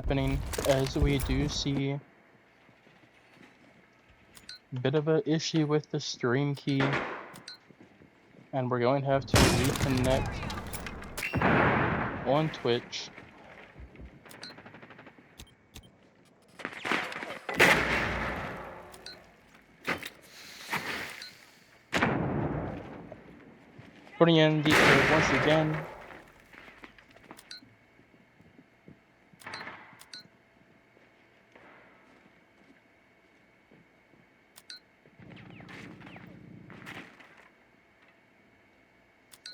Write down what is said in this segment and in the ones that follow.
happening, as we do see a bit of an issue with the stream key, and we're going to have to reconnect on Twitch. Putting in the code once again.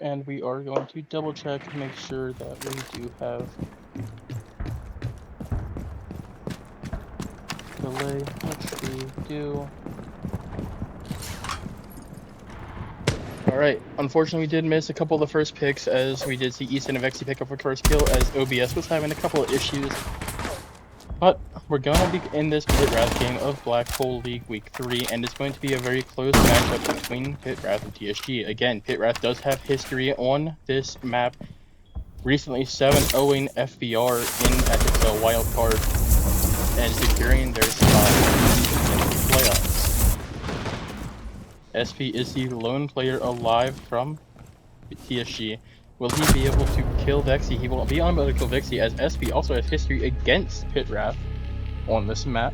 And we are going to double check to make sure that we do have delay, which we do. Alright, unfortunately we did miss a couple of the first picks, as we did see Easton and Vexy pick up a first kill, as OBS was having a couple of issues. But we're going to be in this Pit Wrath game of Black Hole League Week 3, and it's going to be a very close matchup between Pit Wrath and TSG. Again, Pit Wrath does have history on this map, recently 7-0ing FBR in FXL Wildcard, and securing their spot in the playoffs. SP is the lone player alive from TSG. Will he be able to kill Vexy? He will be unable to kill Vexy, as SP also has history against Pit Wrath on this map.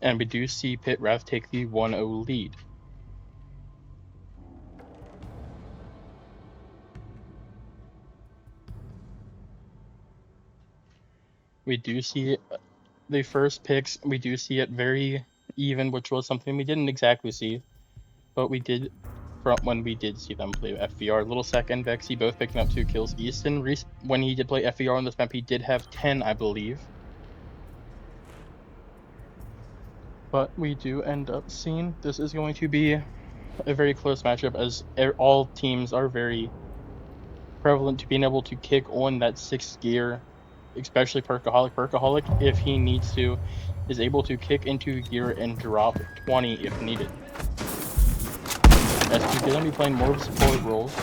And we do see Pit Wrath take the 1-0 lead. We do see the first picks, we do see it very even, which was something we didn't exactly see, but we did from when we did see them play FVR. Little Sec and Vexy both picking up 2 kills. Easton, when he did play FVR on this map, he did have 10, I believe. But we do end up seeing this is going to be a very close matchup, as all teams are very prevalent to being able to kick on that 6th gear, especially Perkaholic. Perkaholic, if he needs to, is able to kick into gear and drop 20 if needed. As he's going to be playing more of support roles,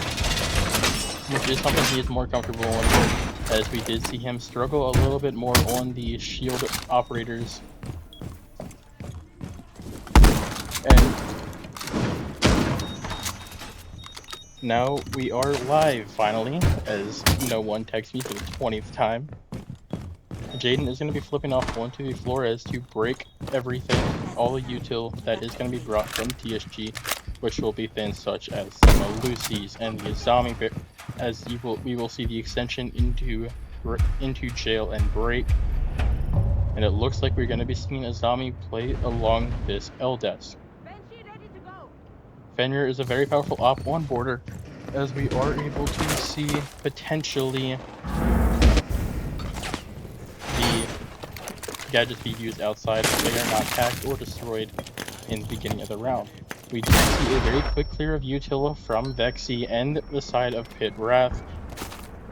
which is something he is more comfortable in, as we did see him struggle a little bit more on the shield operators. And now we are live finally, as no one texts me for the 20th time. Jaden is going to be flipping off onto the floor as to break everything, all the util that is going to be brought from TSG, which will be things such as some Lucy's and the Azami, as we will see the extension into jail and break. And it looks like we're going to be seeing Azami play along this L desk. Fenrir is a very powerful op on border, as we are able to see potentially the gadgets be used outside if they are not hacked or destroyed in the beginning of the round. We do see a very quick clear of util from Vexy and the side of Pit Wrath,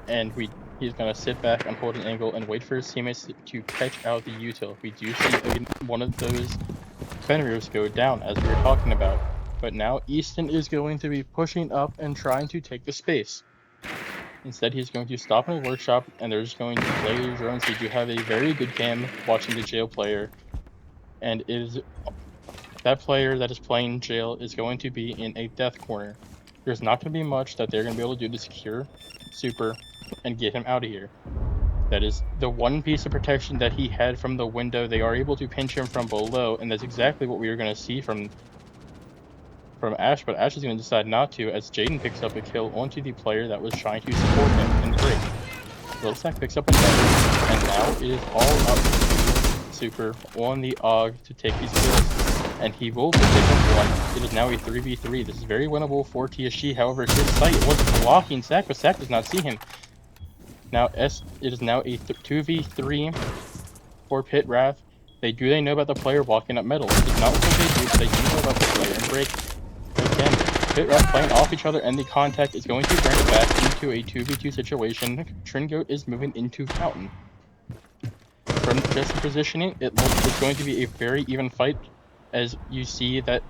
and he's going to sit back and hold an angle and wait for his teammates to catch out the util. We do see one of those Fenrirs go down, as we were talking about. But now Easton is going to be pushing up and trying to take the space. Instead, he's going to stop in a workshop, and they're just going to play their drones. We do have a very good cam watching the jail player, and that player that is playing jail is going to be in a death corner. There's not going to be much that they're going to be able to do to secure Super and get him out of here. That is the one piece of protection that he had from the window. They are able to pinch him from below, and that's exactly what we are going to see from Ash, but Ash is going to decide not to, as Jaden picks up a kill onto the player that was trying to support him and break. Little Sack picks up another, and now it is all up to Super on the AUG to take these kills, and he will pick up one. It is now a 3v3. This is very winnable for TSG, however, his sight was blocking Sack, but Sack does not see him. Now it is now a 2v3 for Pit Wrath. They know about the player walking up metal. It's not what they do, but they do know about the player and break. Again, Pit Wrath playing off each other, and the contact is going to bring it back into a 2v2 situation. Tringoat is moving into Fountain. From just the positioning, it looks it's going to be a very even fight, as you see that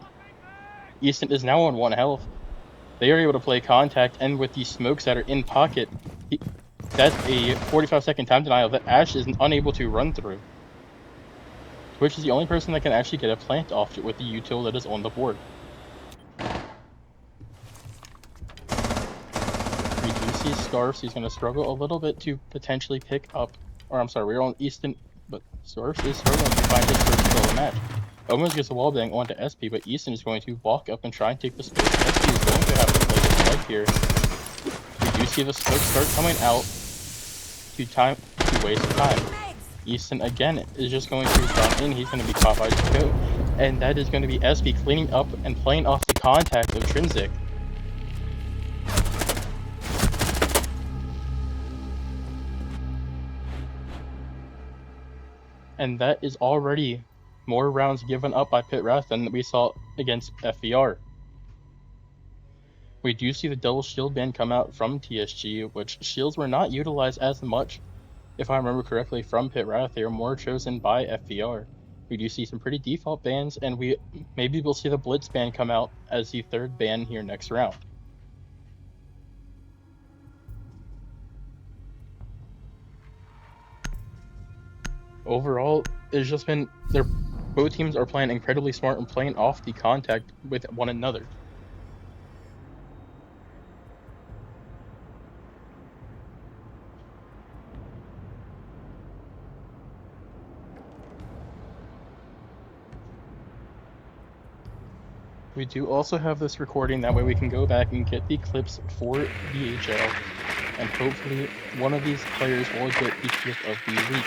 Easton is now on 1 health. They are able to play contact, and with these smokes that are in pocket, that's a 45-second time denial that Ash is unable to run through. Twitch is the only person that can actually get a plant off with the util that is on the board. We do see Scarfs. He's going to struggle a little bit to potentially pick up, or I'm sorry, we're on Easton, but Scarfs is struggling to find his first kill of the match. Almost gets a wallbang onto SP, but Easton is going to walk up and try and take the space. SP is going to have to play the spike here. We do see the smoke start coming out to waste time. Easton again is just going to run in. He's going to be caught by the coat, and that is going to be SP cleaning up and playing off the contact of Trinsic. And that is already more rounds given up by PITT Wrath than we saw against FVR. We do see the double shield ban come out from TSG, which shields were not utilized as much, if I remember correctly, from PITT Wrath. They were more chosen by FVR. We do see some pretty default bans, and maybe we'll see the Blitz ban come out as the third ban here next round. Overall, it's just been both teams are playing incredibly smart and playing off the contact with one another. We do also have this recording, that way we can go back and get the clips for BHL, and hopefully one of these players will get the clip of the week.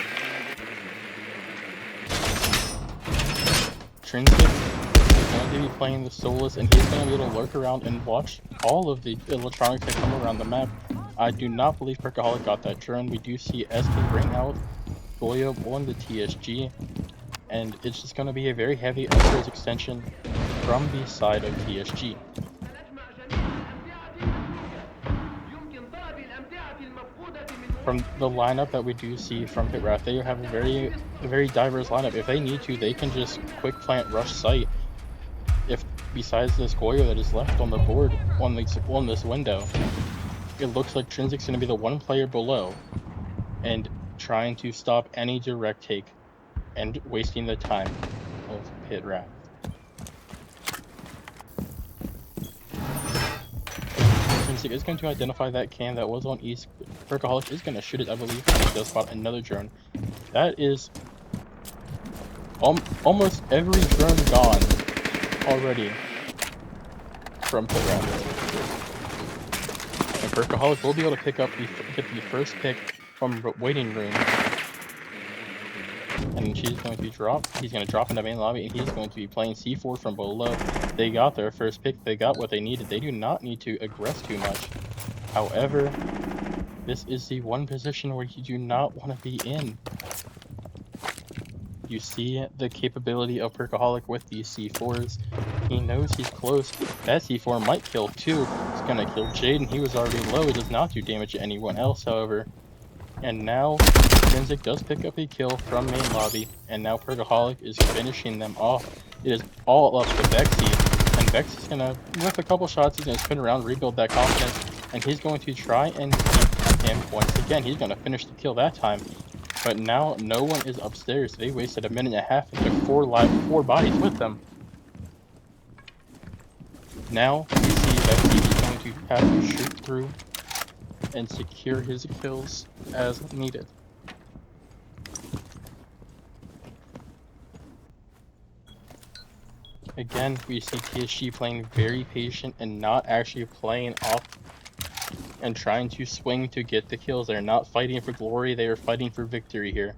Trinsic is going to be playing the Solus, and he's going to be able to lurk around and watch all of the electronics that come around the map. I do not believe Perkaholic got that drone. We do see SK bring out Goya on the TSG, and it's just going to be a very heavy upwards extension from the side of TSG. From the lineup that we do see from PITT Wrath, they have a very diverse lineup. If they need to, they can just quick plant rush site. If besides this Goyo that is left on the board on this window, it looks like Trinsic's going to be the one player below and trying to stop any direct take and wasting the time of PITT Wrath. Trinsic is going to identify that can that was on East. Perkaholic is going to shoot it, I believe, and he does spot another drone. That is almost every drone gone already from PITT Wrath. And Perkaholic will be able to get the first pick from waiting room. And she's going to drop. He's going to drop in the main lobby, and he's going to be playing C4 from below. They got their first pick. They got what they needed. They do not need to aggress too much. However, this is the one position where you do not want to be in. You see the capability of Perkaholic with these C4s. He knows he's close. That C4 might kill too. It's going to kill Jaden. He was already low. It does not do damage to anyone else, however. And now Trinsic does pick up a kill from main lobby, and now Perkaholic is finishing them off. It is all up to Vexy, and Vexy's gonna, with a couple shots, he's gonna spin around, rebuild that confidence, and he's going to try and beat him once again. He's gonna finish the kill that time, but now no one is upstairs. They wasted a minute and a half and took four bodies with them. Now you see Vexy is going to have to shoot through and secure his kills as needed. Again, we see TSG playing very patient and not actually playing off and trying to swing to get the kills. They're not fighting for glory, they are fighting for victory here.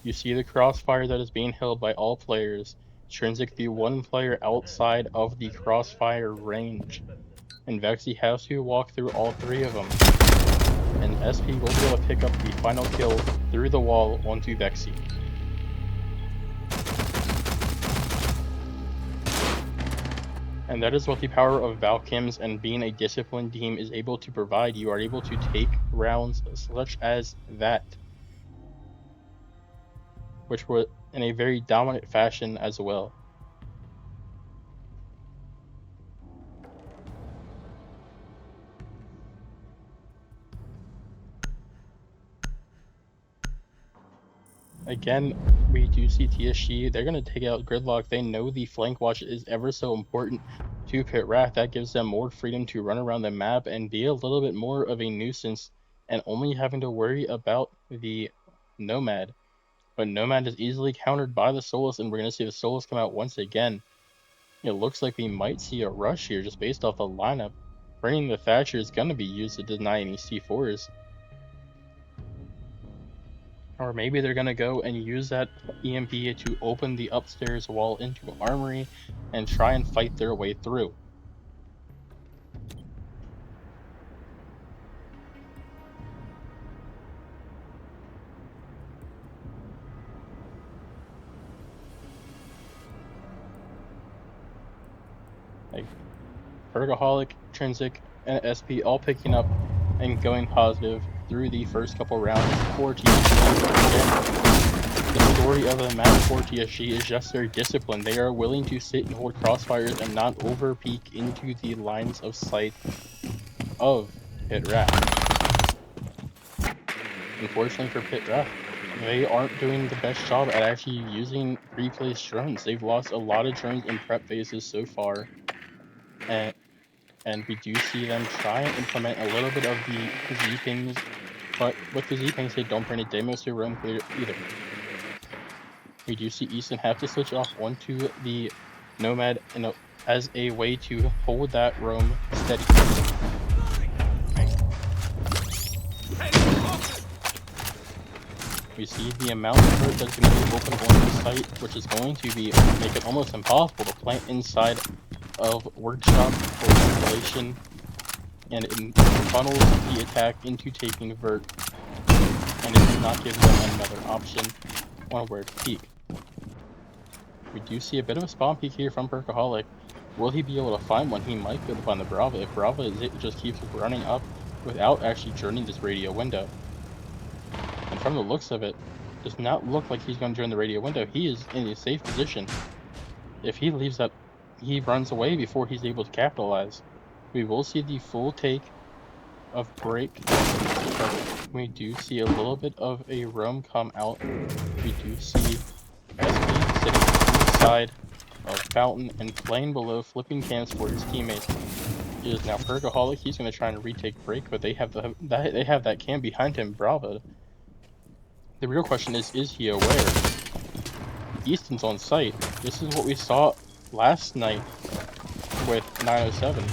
You see the crossfire that is being held by all players. Trinsic the one player outside of the crossfire range. And Vexy has to walk through all three of them. And SP will be able to pick up the final kill through the wall onto Vexy. And that is what the power of Valkims and being a disciplined team is able to provide. You are able to take rounds such as that, which were in a very dominant fashion as well. Again, we do see TSG. They're going to take out Gridlock. They know the flank watch is ever so important to Pit Wrath. That gives them more freedom to run around the map and be a little bit more of a nuisance and only having to worry about the Nomad. But Nomad is easily countered by the Solus, and we're going to see the Solus come out once again. It looks like we might see a rush here just based off the lineup. Bringing the Thatcher is going to be used to deny any C4s. Or maybe they're going to go and use that EMP to open the upstairs wall into Armory and try and fight their way through. Like Pergaholic, Trinsic, and SP all picking up and going positive through the first couple rounds for TSG. The story of the map for TSG is just their discipline. They are willing to sit and hold crossfires and not over peek into the lines of sight of Pit Wrath. Unfortunately for Pit Wrath, they aren't doing the best job at actually using pre-placed drones. They've lost a lot of drones in prep phases so far, and we do see them try and implement a little bit of the Z-pings, but with the Z-pings they don't bring a demos to roam clear either. We do see Easton have to switch off onto the Nomad as a way to hold that roam steady. We see the amount of hurt that's going to be open on the site, which is going to make it almost impossible to plant inside of Workshop for ventilation, and it funnels the attack into taking Vert, and it does not give them another option on where to peek. We do see a bit of a spawn peek here from Perkaholic. Will he be able to find one? He might be able to find the Brava if Brava just keeps running up without actually joining this radio window. And from the looks of it, does not look like he's going to join the radio window. He is in a safe position. If he leaves that, he runs away before he's able to capitalize. We will see the full take of break. We do see a little bit of a roam come out. We do see SP sitting on the side of Fountain and playing below, flipping cams for his teammates. It is now Perkaholic. He's going to try and retake break, but they have that cam behind him, Bravo. The real question is he aware? Easton's on site. This is what we saw last night with 907.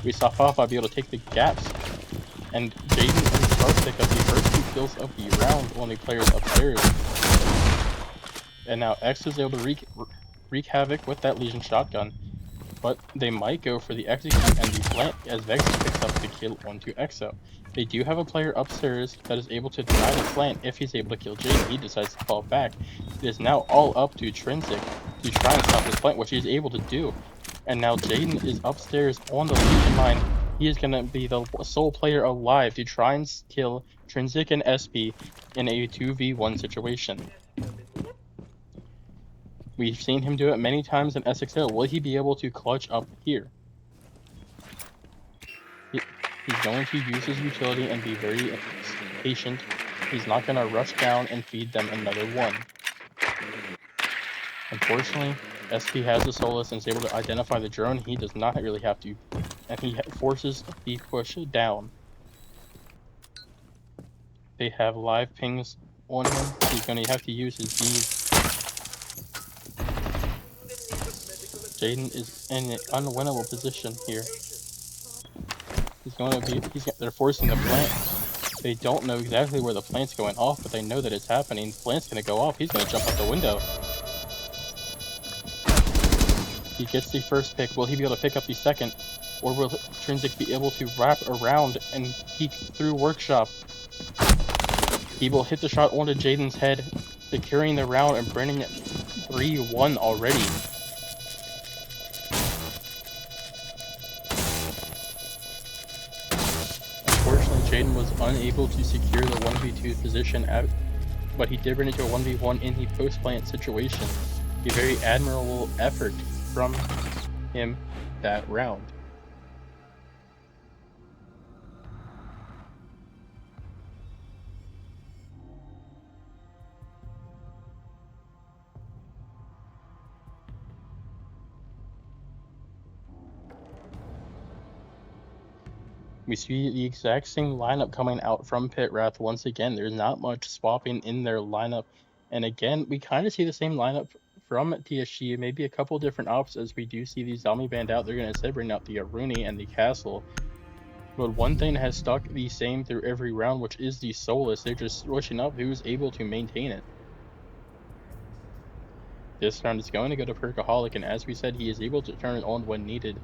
We saw Fafa be able to take the gaps, and Jaden and Star pick up the first 2 kills of the round on the players upstairs. And now X is able to wreak havoc with that Legion shotgun, but they might go for the execute and the plant as Vex picks up the kill onto Exo. They do have a player upstairs that is able to deny the plant if he's able to kill Jaden. He decides to fall back. It is now all up to Trinsic to try and stop this plant, which he's able to do. And now Jaden is upstairs on the Legion line. He is going to be the sole player alive to try and kill Trinsic and SP in a 2v1 situation. We've seen him do it many times in SXL. Will he be able to clutch up here? He's going to use his utility and be very patient. He's not going to rush down and feed them another one. Unfortunately, SP has the Solus and is able to identify the drone. He does not really have to, and he forces the push down. They have live pings on him. He's going to have to use his Bs. Jaden is in an unwinnable position here. They're forcing the plant. They don't know exactly where the plant's going off, but they know that it's happening. The plant's going to go off. He's going to jump out the window. He gets the first pick. Will he be able to pick up the second? Or will Trinsic be able to wrap around and peek through Workshop? He will hit the shot onto Jaden's head, securing the round and bringing it 3-1 already. Jaden was unable to secure the 1v2 position, but he did run into a 1v1 in the post-plant situation. A very admirable effort from him that round. We see the exact same lineup coming out from Pit Wrath once again. There's not much swapping in their lineup. And again, we kind of see the same lineup from TSG, maybe a couple different ops, as we do see the Zombie Band out. They're going to instead bring out the Aruni and the Castle. But one thing has stuck the same through every round, which is the Solus. They're just switching up who's able to maintain it. This round is going to go to Perkaholic, and as we said, he is able to turn it on when needed.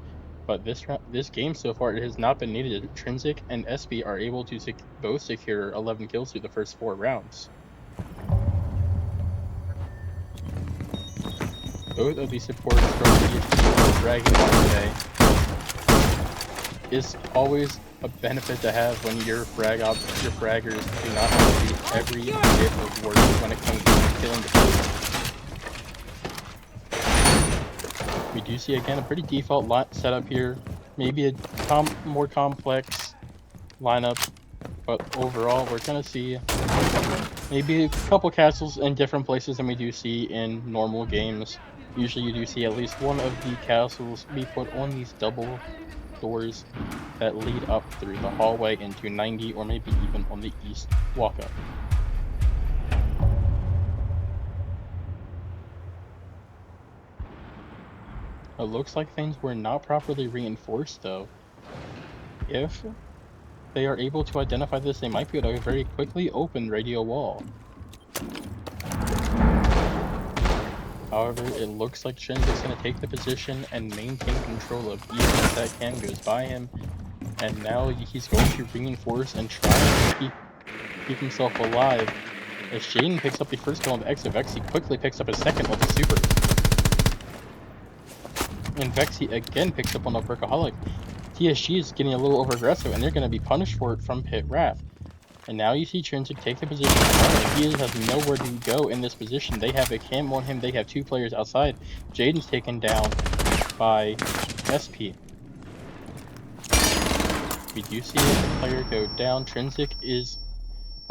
But this game so far, it has not been needed. Trinsic and SP are able to both secure 11 kills through the first 4 rounds. Both of these supporters from TSG are dragging on today. It's always a benefit to have when your fraggers do not have to do every bit of work when it comes to killing the person. We do see again a pretty default setup here, maybe a more complex lineup, but overall we're going to see maybe a couple castles in different places than we do see in normal games. Usually you do see at least one of the castles be put on these double doors that lead up through the hallway into 90, or maybe even on the east walk-up. It looks like things were not properly reinforced, though. If they are able to identify this, they might be able to very quickly open radio wall. However, it looks like Shin's is going to take the position and maintain control of even if that cam goes by him. And now he's going to reinforce and try to keep himself alive. As Jaden picks up the first kill on the X, he quickly picks up a second on the Super. And Vexy again picks up on the Perkaholic. TSG is getting a little over-aggressive, and they're going to be punished for it from Pit Wrath. And now you see Trinsic take the position. He has nowhere to go in this position. They have a cam on him. They have 2 players outside. Jaden's taken down by SP. We do see a player go down. Trinsic is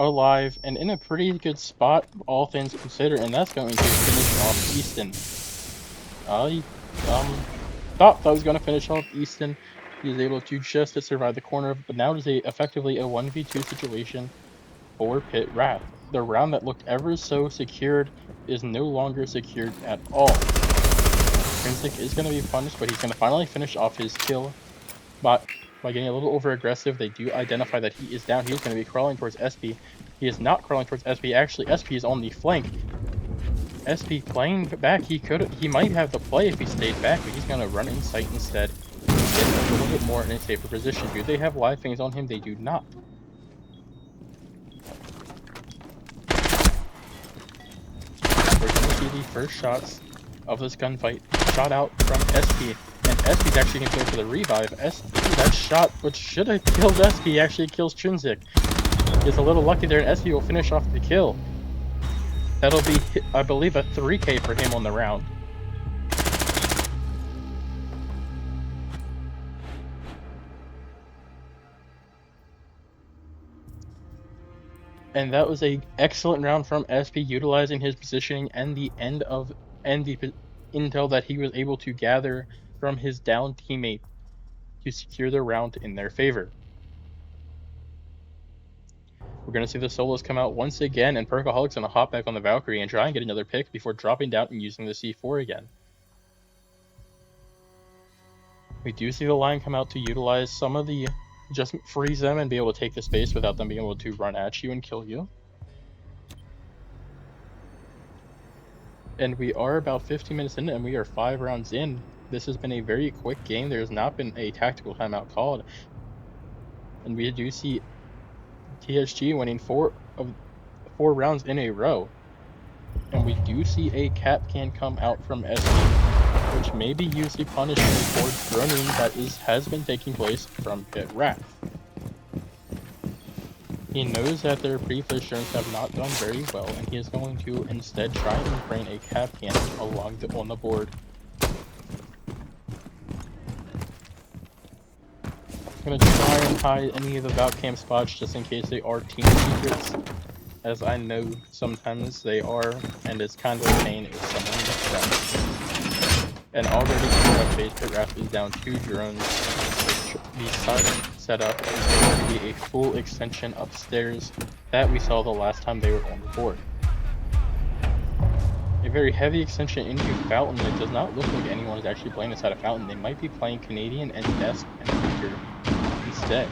alive and in a pretty good spot, all things considered, and that's going to finish off Easton. Thought that was going to finish off Easton. He is able to just survive the corner, but now it is effectively a 1v2 situation for Pit Wrath. The round that looked ever so secured is no longer secured at all. Trinsic is going to be punished, but he's going to finally finish off his kill by getting a little over-aggressive. They do identify that he is down. He is going to be crawling towards SP. He is not crawling towards SP. Actually, SP is on the flank. SP playing back. He might have the play if he stayed back, but he's going to run in sight instead. Get a little bit more in a safer position. Do they have live things on him? They do not. We're going to see the first shots of this gunfight shot out from SP. And SP's actually going to go for the revive. That shot, which should have killed SP, actually kills Trinsic. He's a little lucky there, and SP will finish off the kill. That'll be, I believe, a 3K for him on the round. And that was an excellent round from SP, utilizing his positioning and the intel that he was able to gather from his down teammate to secure the round in their favor. We're going to see the solos come out once again, and Perkaholic's going to hop back on the Valkyrie and try and get another pick before dropping down and using the C4 again. We do see the line come out to utilize some of the, just freeze them and be able to take the space without them being able to run at you and kill you. And we are about 15 minutes in, and we are 5 rounds in. This has been a very quick game. There has not been a tactical timeout called. And we do see TSG winning 4 rounds in a row. And we do see a cap can come out from SP, which may be used to punish the droning that has been taking place from Pit Wrath. He knows that their previous turns have not done very well, and he is going to instead try and bring a cap cannon on the board. I'm gonna try and hide any of the Valk Cam spots just in case they are team secrets, as I know sometimes they are, and it's kind of a pain if someone gets them. And already in the phase, PITT is down 2 drones. The silent setup is going to be a full extension upstairs that we saw the last time they were on the board. A very heavy extension into Fountain. It does not look like anyone is actually playing inside of Fountain. They might be playing Canadian and Desk and Future instead.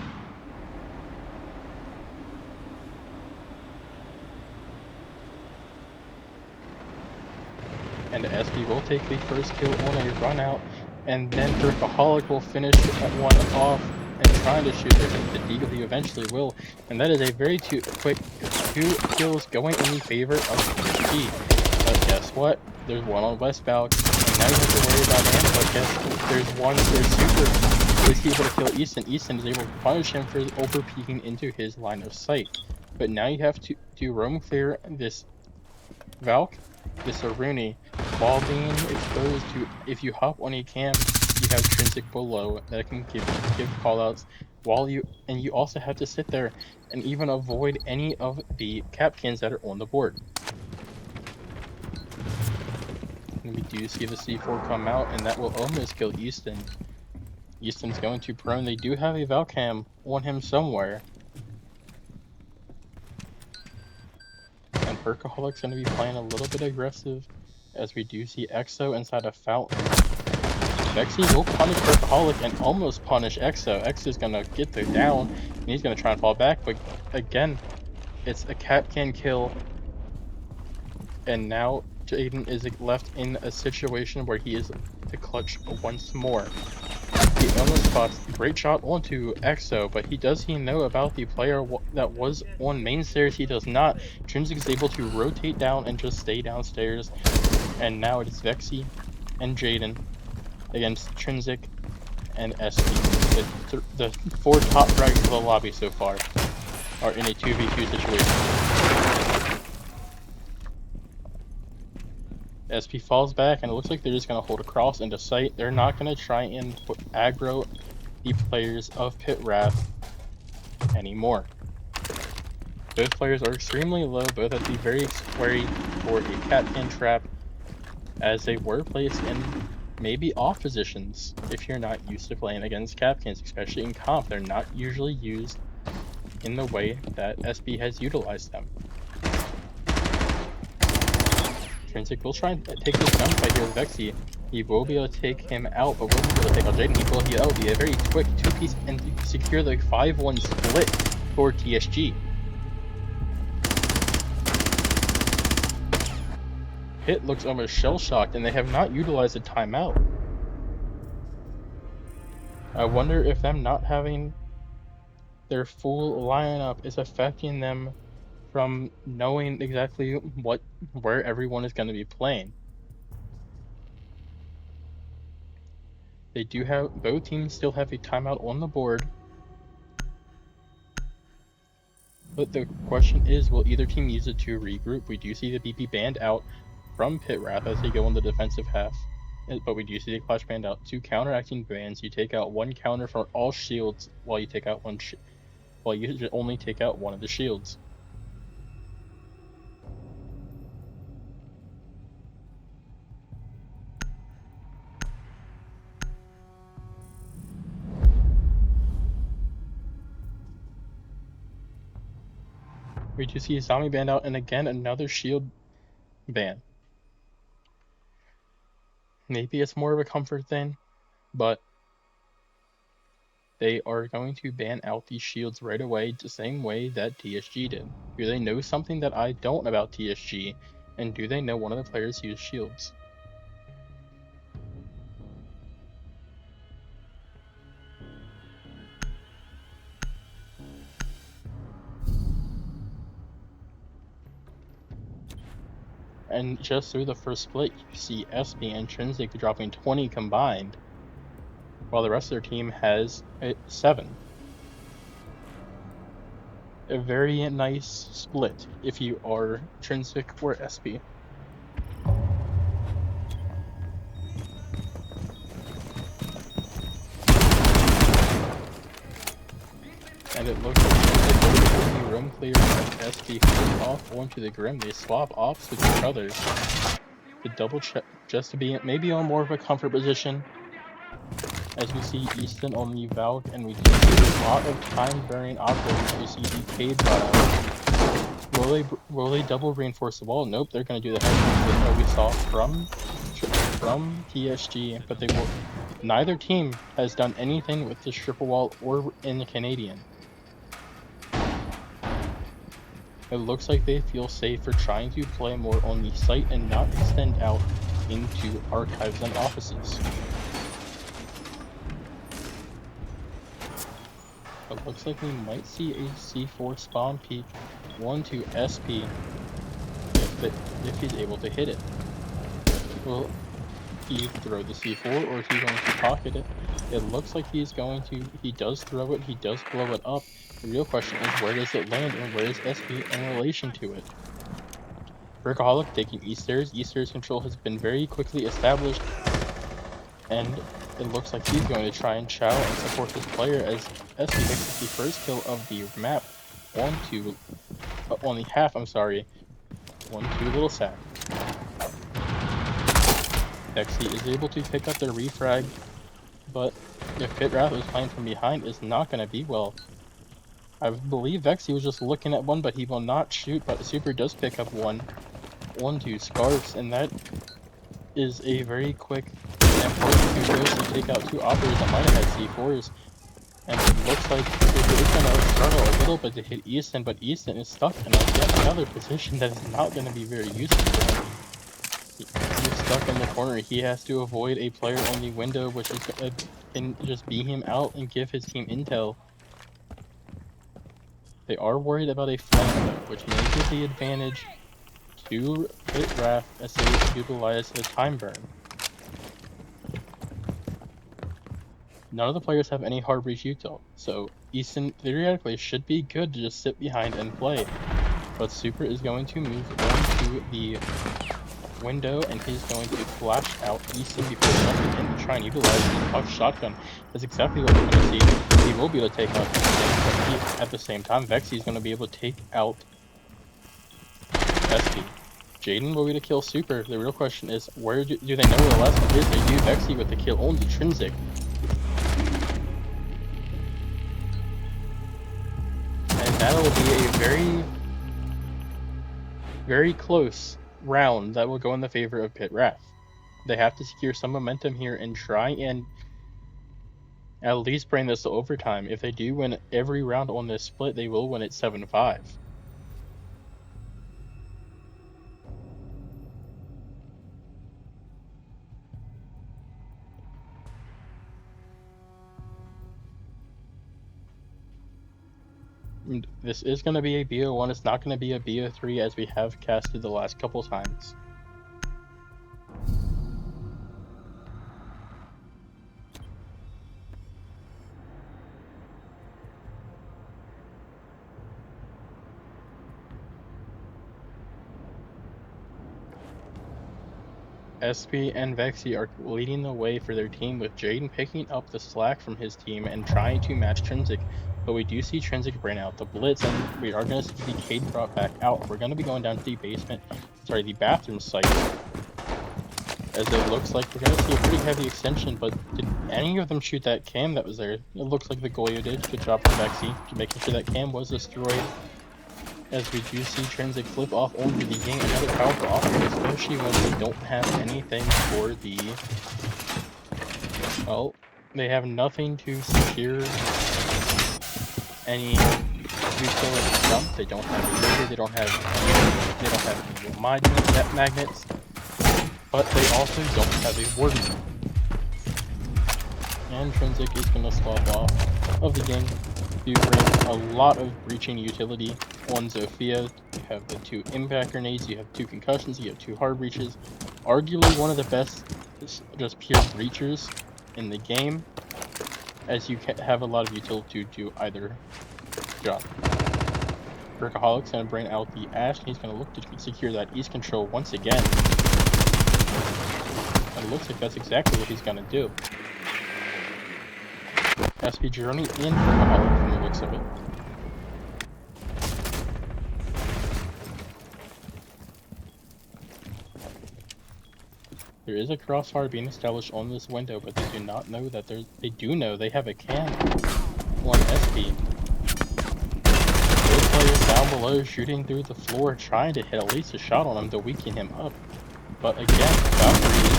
And SP will take the first kill on a run out, and then Workaholic will finish one off and trying to shoot the Deagle. He eventually will, and that is a very quick 2 kills going in the favor of TSG. But guess what? There's one on West Valk, and now you have to worry about him. But guess there's one where Super is able to kill Easton. Easton is able to punish him for over peeking into his line of sight. But now you have to roam clear this Valk, this Aruni, while being exposed to, if you hop on a cam, you have Trinsic below that can give callouts, and you also have to sit there and even avoid any of the capcans that are on the board. And we do see the C4 come out, and that will almost kill Easton. Easton's going to prone. They do have a Valcam on him somewhere. And Perkaholic's going to be playing a little bit aggressive, as we do see Exo inside a Fountain. Vexy will punish Perkaholic and almost punish Exo. Exo's going to get the down, and he's going to try and fall back, but again, it's a Capcan kill. And now Jaden is left in a situation where he is to clutch once more. He almost spots a great shot onto Exo, but does he know about the player that was on main stairs? He does not. Trinsic is able to rotate down and just stay downstairs. And now it is Vexy and Jaden against Trinsic and SP. The 4 top frags of the lobby so far are in a 2v2 situation. SP falls back, and it looks like they're just going to hold across into sight. They're not going to try and aggro the players of PITT Wrath anymore. Both players are extremely low, both at the very square for a Capcan trap, as they were placed in maybe off positions if you're not used to playing against Capcans, especially in comp. They're not usually used in the way that SP has utilized them. Trinsic will try and take this gunfight here with Vexy. He will be able to take him out, but will be able to take out Jaden. He will be a very quick 2-piece and secure the 5-1 split for TSG. PITT looks almost shell-shocked, and they have not utilized a timeout. I wonder if them not having their full lineup is affecting them from knowing exactly where everyone is going to be playing. They do have, both teams still have a timeout on the board. But the question is, will either team use it to regroup? We do see the BP banned out from PITT Wrath as they go in the defensive half. But we do see the Clash banned out. 2 counteracting bans. You take out 1 counter for all shields while you take out while you only take out 1 of the shields. We do see Zombie banned out, and again another shield ban. Maybe it's more of a comfort thing, but they are going to ban out these shields right away, the same way that TSG did. Do they know something that I don't about TSG, and do they know one of the players use shields? And just through the first split, you see SP and Trinsic dropping 20 combined, while the rest of their team has 7. a very nice split if you are Trinsic or SP. And it looks like the room clear of SP flips off onto the Grim. They swap ops with each other to double check just to be maybe on more of a comfort position. As we see Easton on the Valk, and we do see a lot of time burning operators. We see the Cade bot. Will they double reinforce the wall? Nope, they're gonna do the head that we saw from TSG, but they will. Neither team has done anything with this triple wall or in the Canadian. It looks like they feel safe for trying to play more on the site and not extend out into archives and offices. It looks like we might see a C4 spawn peek 1 to SP if he's able to hit it. Will he throw the C4 or is he going to pocket it? It looks like he's going to, he does throw it, he does blow it up. The real question is, where does it land and where is SP in relation to it? Brickaholic taking East Stairs. East Stairs control has been very quickly established, and it looks like he's going to try and chow and support his player as SP makes the first kill of the map. Only half, I'm sorry. 1-2 little sack. Vexy is able to pick up the refrag, but if PITT was playing from behind, it's not going to be well. I believe Vexy was just looking at one, but he will not shoot, but Super does pick up 1-2 scarves, and that is a very quick and important 2 kills to take out 2 operators that might have had C4s. And it looks like Super is going to struggle a little bit to hit Easton, but Easton is stuck in yet another position that is not going to be very useful for him. He's stuck in the corner. He has to avoid a player on the window, which is can just beam him out and give his team intel. They are worried about a flank though, which may give the advantage to PITT Wrath as they utilize the time burn. None of the players have any hard breach util, so Easton theoretically should be good to just sit behind and play. But Super is going to move on to the window, and he's going to flash out Easton before jumping in to try and utilize the puck shotgun. That's exactly what we're going to see. He will be able to take out but at the same time, Vexy is going to be able to take out SP. Jaden will be to kill Super. The real question is, where do they know where the last one is? They do. Vexy with the kill on the Trinsic. And that'll be a very, very close round that will go in the favor of PITT Wrath. They have to secure some momentum here and try and at least bring this to overtime. If they do win every round on this split, they will win it 7-5. This is going to be a BO1. It's not going to be a BO3 as we have casted the last couple times. SP and Vexy are leading the way for their team, with Jaden picking up the slack from his team and trying to match Trinsic. But we do see Trinsic bring out the blitz, and we are going to see the Cade brought back out. We're going to be going down to the the bathroom site. As it looks like we're going to see a pretty heavy extension, but did any of them shoot that cam that was there? It looks like the Goyo did. Good job from Vexy, making sure that cam was destroyed. As we do see Trinsic flip off onto the game, another powerful offense, especially when they don't have anything for the... Well, they have nothing to secure any utility jump. They don't have a trigger, they don't have any magnets, but they also don't have a warden. And Trinsic is going to swap off of the game to bring a lot of breaching utility on Zofia. You have the 2 impact grenades, you have 2 concussions, you have 2 hard breaches. Arguably one of the best just pure breachers in the game, as you have a lot of utility to do either job. Perkaholic's going to bring out the Ash, and he's going to look to secure that East control once again. And it looks like that's exactly what he's going to do. SP Journey in Perkaholic from the looks of it. There is a crossfire being established on this window, but they do not know that they do know they have a cam on SP. Those players down below shooting through the floor, trying to hit at least a shot on him to weaken him up. But again, Valkyrie is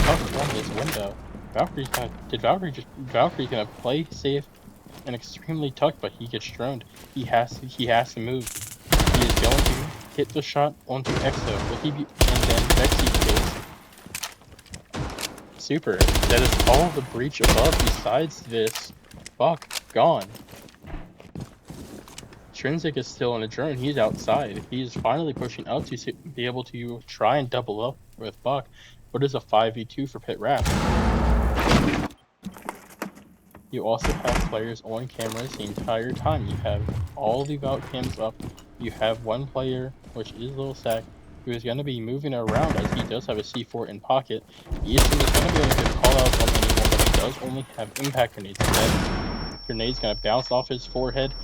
tough on this window. Valkyrie's gonna play safe and extremely tucked, but he gets droned. He has to move. He is going to hit the shot onto Exo, and then Vexy kills. Super. That is all the breach above. Besides this, fuck, gone. Trinsic is still in a drone. He's outside. He's finally pushing up to be able to try and double up with Buck, but it's a 5v2 for Pit Wrath. You also have players on cameras the entire time. You have all the Valk cams up. You have one player, which is Lil Sack, who is going to be moving around as he does have a C4 in pocket. Easton is going to be able to get call-outs on anyone, but he does only have impact grenades. And that grenade's going to bounce off his forehead,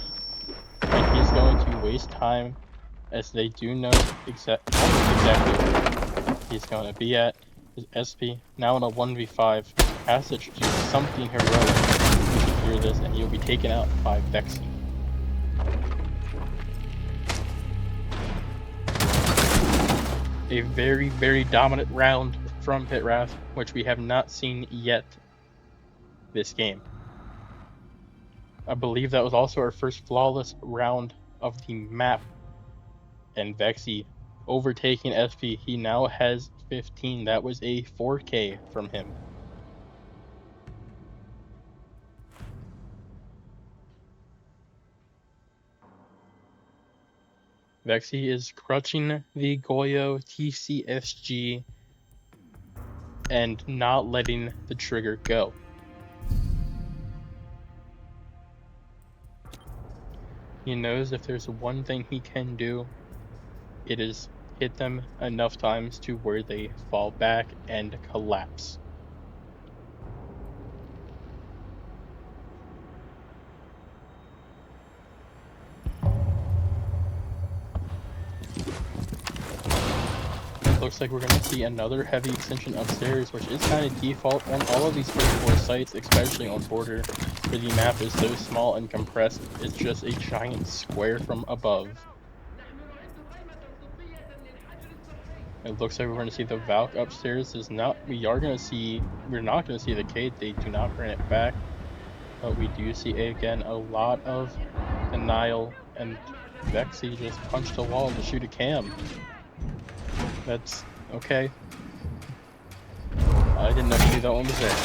and he's going to waste time as they do know exactly where he's going to be at. His SP, now in a 1v5, has to do something heroic to secure this, and he'll be taken out by Vexy. A very, very dominant round from Pit Wrath, which we have not seen yet this game. I believe that was also our first flawless round of the map. And Vexy overtaking SP. He now has 15. That was a 4K from him. Vexy is crutching the Goyo TSG and not letting the trigger go. He knows if there's one thing he can do, it is hit them enough times to where they fall back and collapse. Looks like we're going to see another heavy extension upstairs, which is kind of default on all of these first floor sites, especially on Border, where the map is so small and compressed. It's just a giant square from above. It looks like we're going to see the Valk upstairs. We're not going to see the Cade. They do not bring it back, but we do see again a lot of denial, and Vexy just punched a wall to shoot a cam. That's okay. I didn't know that one was there.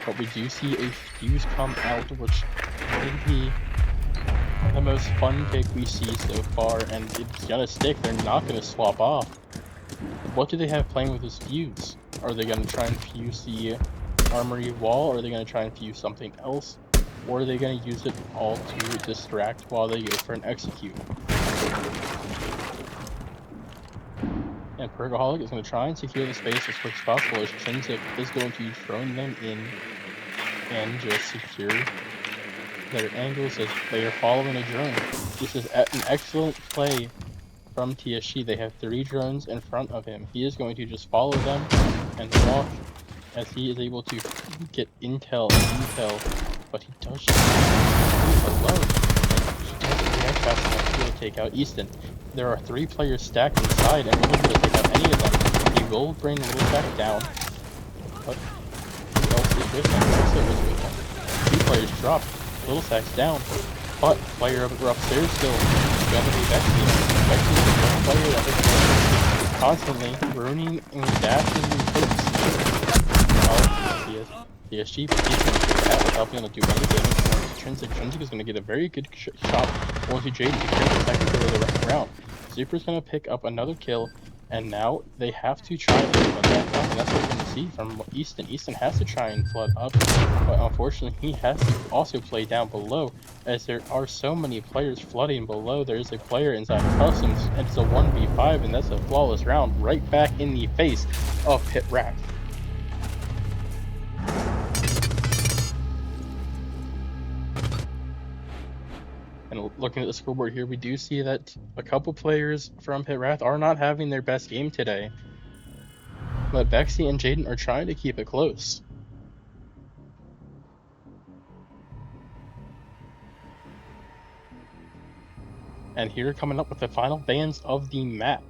But we do see a fuse come out, which may be the most fun pick we see so far, and it's gonna stick. They're not gonna swap off. What do they have playing with this fuse? Are they gonna try and fuse the armory wall, or are they gonna try and fuse something else? Or are they gonna use it all to distract while they go for an execute? And Perkaholic is going to try and secure the space as quick as possible, as Trinsic is going to drone them in and just secure their angles as they are following a drone. This is an excellent play from TSG. They have 3 drones in front of him. He is going to just follow them and walk as he is able to get intel and detail, but he does just leave alone. He doesn't react fast enough to be able to take out Easton. There are 3 players stacked inside, and we're able to take out any of them. He will bring Little Sack down, but who else is with him? Also is with him. 2 players dropped. Little Sack's down, but player upstairs still is going to be Vexy. Vexy is the one player that is constantly ruining and dashing and hits. TSG, but he's going to do that without being able to do any damage to Trinsic. Trinsic is going to get a very good shot onto Jade to secure the second kill of the round. Super's going to pick up another kill, and now they have to try and flood that up, and that's what we're going to see from Easton. Easton has to try and flood up, but unfortunately he has to also play down below as there are so many players flooding below. There is a player inside of customs, and it's a 1v5, and that's a flawless round right back in the face of Pit Wrath. And looking at the scoreboard here, we do see that a couple players from Pit Wrath are not having their best game today. But Vexy and Jaden are trying to keep it close. And here, coming up with the final bans of the map,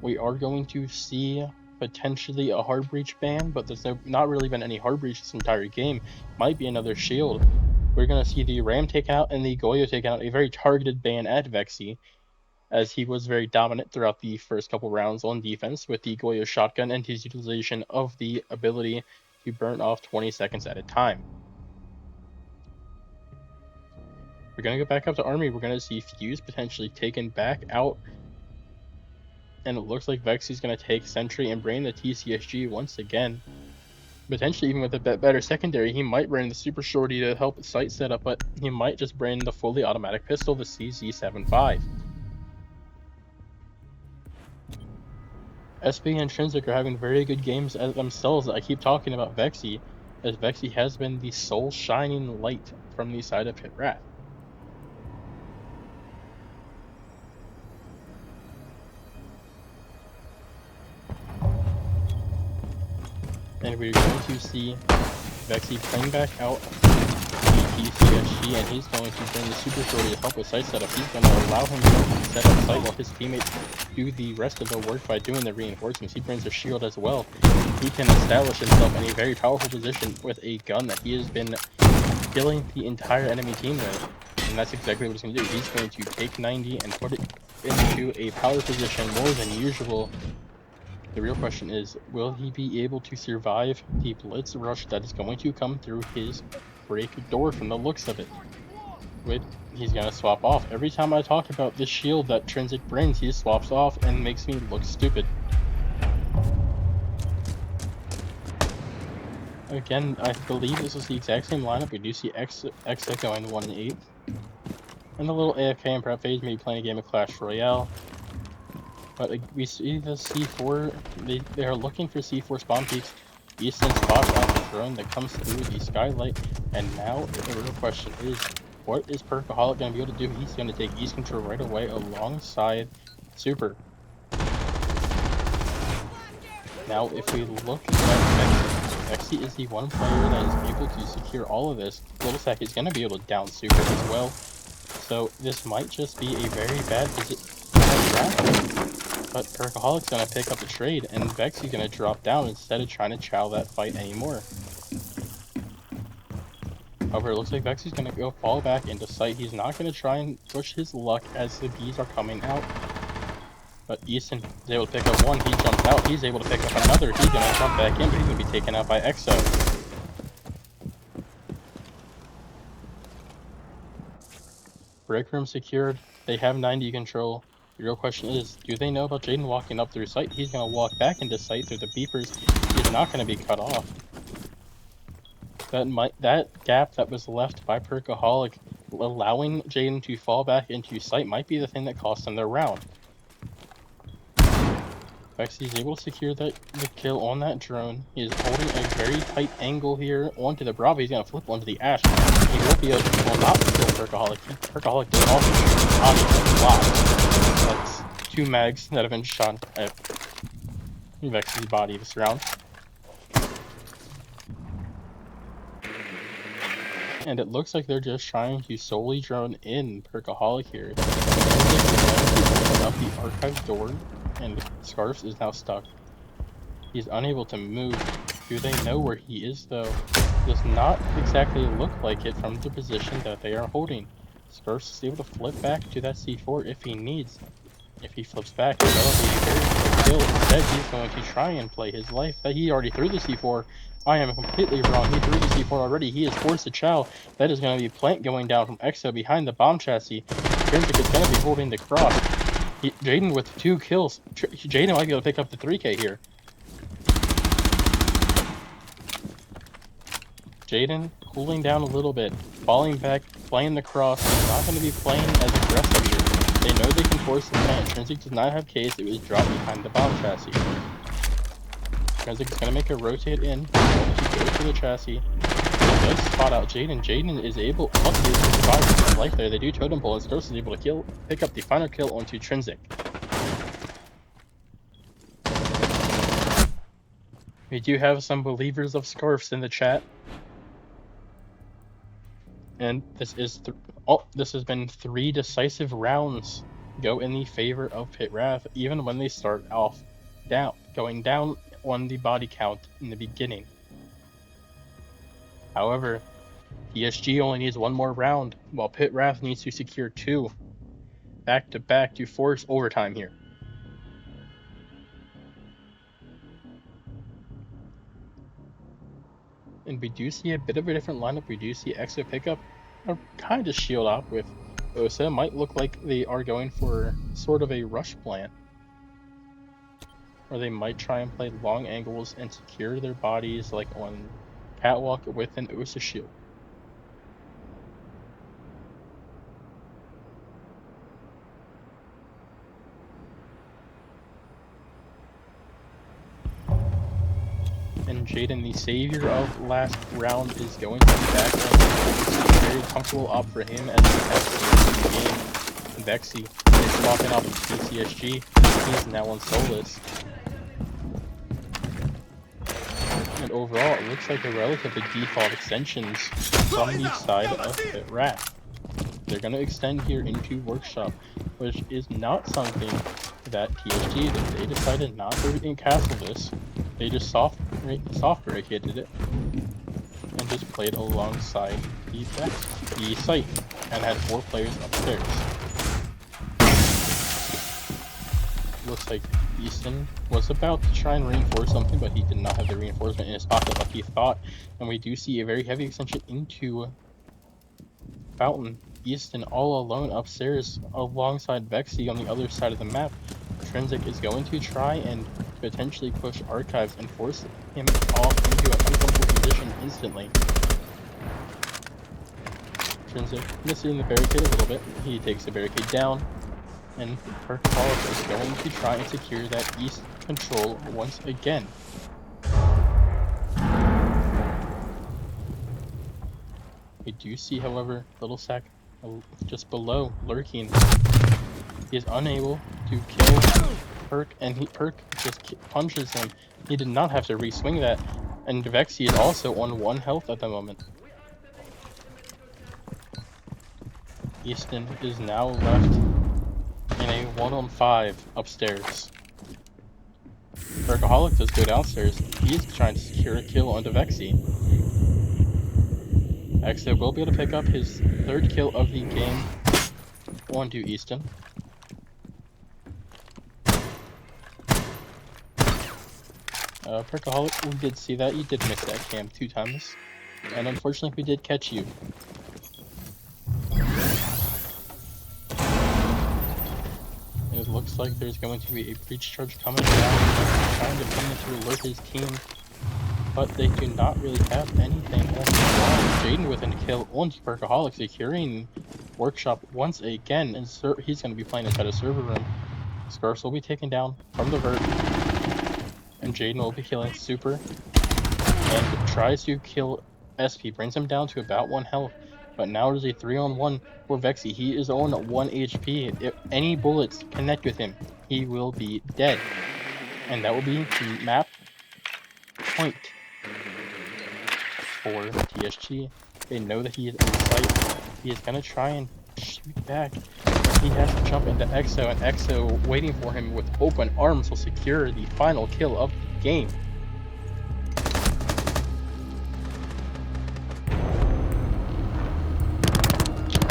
we are going to see potentially a hard breach ban, but there's not really been any hard breach this entire game. Might be another shield. We're going to see the Ram take out and the Goyo take out, a very targeted ban at Vexy, as he was very dominant throughout the first couple rounds on defense with the Goyo shotgun and his utilization of the ability to burn off 20 seconds at a time. We're going to go back up to Army. We're going to see Fuse potentially taken back out. And it looks like Vexy's going to take Sentry and bring the TSG once again. Potentially even with a bit better secondary, he might bring the Super Shorty to help with site setup, but he might just bring the fully automatic pistol, the CZ75. SB and Intrinsic are having very good games at themselves. I keep talking about Vexy, as Vexy has been the sole shining light from the side of Pit Wrath. And we're going to see Vexy playing back out the TSG, and he's going to bring the Super Shorty to help with site setup. He's going to allow him to set up site while his teammates do the rest of the work by doing the reinforcements. He brings a shield as well. He can establish himself in a very powerful position with a gun that he has been killing the entire enemy team with. And that's exactly what he's going to do. He's going to take 90 and put it into a power position more than usual. The real question is, will he be able to survive the blitz rush that is going to come through his break door from the looks of it? He's going to swap off. Every time I talk about this shield that Trinsic brings, he swaps off and makes me look stupid. Again, I believe this is the exact same lineup. We do see Exa going 1 and 8. And the little AFK and prep phase, maybe playing a game of Clash Royale. But we see the C4, they are looking for C4 spawn peaks. Easton spots out the drone that comes through the skylight, and now the real question is, what is Perkaholic going to be able to do? He's going to take East Control right away alongside Super. Now if we look at Vexy is the one player that is able to secure all of this. Little Sack is going to be able to down Super as well. So this might just be a very bad position. But Perkaholic's going to pick up the trade, and Vexy's going to drop down instead of trying to chow that fight anymore. However, it looks like Vexy's going to go fall back into sight. He's not going to try and push his luck as the bees are coming out. But Easton is able to pick up one. He jumps out. He's able to pick up another. He's going to jump back in, but he's going to be taken out by Exo. Break room secured. They have 90 control. The real question is, do they know about Jaden walking up through sight? He's going to walk back into sight through the beepers. He's not going to be cut off. That gap that was left by Perkaholic, allowing Jaden to fall back into sight, might be the thing that cost them their round. Vexy is able to secure the kill on that drone. He is holding a very tight angle here onto the Bravo. He's going to flip onto the Ash. He will be able to not kill Perkaholic. Perkaholic did also shoot a lot. That's 2 mags that have been shot at Vexy's body this round. And it looks like they're just trying to solely drone in Perkaholic here. Up the archive door, and Scarfs is now stuck. He's unable to move. Do they know where he is though? Does not exactly look like it from the position that they are holding. Scarfs is able to flip back to that C4 if he needs. If he flips back, that'll be a very quick kill. Instead, he's going to try and play his life. That he already threw the C4. I am completely wrong. He threw the C4 already. He is forced to chow. That is going to be Plant going down from Exo behind the bomb chassis. Trinsic is going to be holding the cross. Jaden with 2 kills. Jaden might be able to pick up the 3K here. Jaden cooling down a little bit. falling back, playing the cross. He's not going to be playing as aggressive here. They know they can force the plant. Intrinsic does not have case. It was dropped behind the bomb chassis. Intrinsic is going to make a rotate in. He goes to the chassis. He does spot out Jaden. Jaden is able, lucky to survive with his life there. They do totem pole, and Scarce is able to pick up the final kill onto Intrinsic. We do have some believers of Scarfs in the chat. And this has been 3 decisive rounds go in the favor of Pit Wrath, even when they start off going down on the body count in the beginning. However, TSG only needs 1 more round, while Pit Wrath needs to secure 2 back-to-back to force overtime here. And we do see a bit of a different lineup. We do see Exo pick up a kind of shield op with Osa. Might look like they are going for sort of a rush plan. Or they might try and play long angles and secure their bodies like on catwalk with an Osa shield. And Jaden, the savior of last round, is going to be back on a very comfortable op for him as he has the game. Vexy is swapping off with TSG. He's now on Solus. And overall, it looks like a relatively default extensions from the side of Pit Wrath. They're going to extend here into Workshop, which is not something that TSG did. They decided not to encastle this. They just soft barricaded it and just played alongside the site and had 4 players upstairs. Looks like Easton was about to try and reinforce something, but he did not have the reinforcement in his pocket like he thought. And we do see a very heavy extension into Fountain. Easton all alone upstairs alongside Vexy on the other side of the map. Intrinsic is going to try and potentially push Archives and force him off into an uncomfortable position instantly. Intrinsic missing the barricade a little bit. He takes the barricade down, and Perkaholic is going to try and secure that east control once again. We do see, however, Little Sack just below, lurking. He is unable to kill Perk, and Perk just punches him. He did not have to re-swing that, and Vexy is also on 1 health at the moment. Easton is now left in a 1-on-5 upstairs. Perkaholic does go downstairs. He is trying to secure a kill onto Vexy. Exo will be able to pick up his 3rd kill of the game onto Easton. Perkaholic, we did see that. You did miss that cam 2 times. And unfortunately, we did catch you. It looks like there's going to be a breach charge coming down, trying to bring it to alert his team. But they do not really have anything on the line. Jaden with a kill onto Perkaholic, securing Workshop once again. And he's going to be playing inside a server room. Scarce will be taken down from the vert. And Jaden will be killing Super. And tries to kill SP. Brings him down to about 1 health. But now there's a 3-on-1 for Vexy. He is on 1 HP. If any bullets connect with him, he will be dead. And that will be the map point for TSG. They know that he is on site. He is going to try and shoot back. He has to jump into Exo, and Exo waiting for him with open arms will secure the final kill of the game.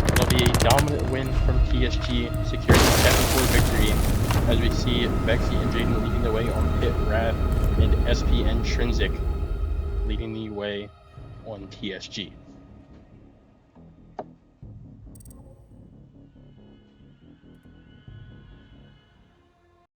It'll be a dominant win from TSG, securing a 7-4 victory, as we see Vexy and Jaden leading the way on Pit Wrath, and SP and Intrinsic leading the way on TSG.